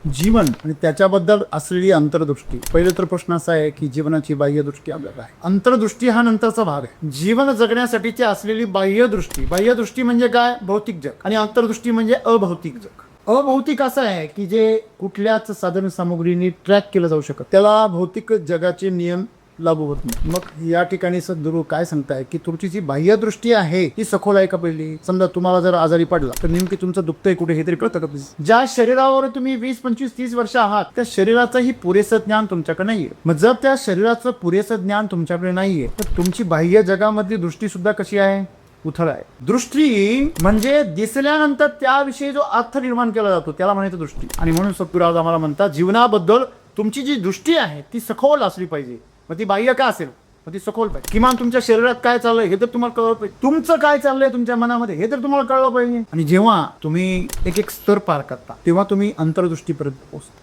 जीवन आणि त्याच्याबद्दल असलेली अंतर्दृष्टी. पहिले तर प्रश्न असा आहे की जीवनाची बाह्यदृष्टी आपल्याला आहे. अंतर्दृष्टी हा नंतरचा भाग आहे. जीवन जगण्यासाठीची असलेली बाह्यदृष्टी. बाह्यदृष्टी म्हणजे काय? भौतिक जग. आणि अंतर्दृष्टी म्हणजे अभौतिक जग. अभौतिक असं आहे की जे कुठल्याच साधन सामुग्रीने ट्रॅक केलं जाऊ शकत, त्याला भौतिक जगाचे नियम लागू होत नाही. मग या ठिकाणी सद्गुरू काय सांगताय की तुमची जी बाह्यदृष्टी आहे ती सखोल आहे का? पहिली समजा तुम्हाला जर आजारी पडला तर नेमकी तुमचं दुखतंय कुठे हे तरी कळतं का? ज्या शरीरावर तुम्ही 20, 25, 30 वर्ष आहात त्या शरीराचंही पुरेसं ज्ञान तुमच्याकडे नाहीये. मग जर त्या शरीराचं पुरेसं ज्ञान तुमच्याकडे नाहीये तर तुमची बाह्य जगामधली दृष्टी सुद्धा कशी आहे? उथळ आहे. दृष्टी म्हणजे दिसल्यानंतर त्याविषयी जो अर्थ निर्माण केला जातो त्याला म्हणायचं दृष्टी. आणि म्हणून सद्गुरू आज आम्हाला म्हणतात जीवनाबद्दल तुमची जी दृष्टी आहे ती सखोल असली पाहिजे. मग ती बाह्य का असेल, मग ती सखोल पाहिजे. किमान तुमच्या शरीरात काय चाललंय हे तर तुम्हाला कळलं पाहिजे. तुमचं काय चाललंय तुमच्या मनामध्ये हे तर तुम्हाला कळलं पाहिजे. आणि जेव्हा तुम्ही एक एक स्तर पार करता तेव्हा तुम्ही अंतर्दृष्टीपर्यंत पोहोचता.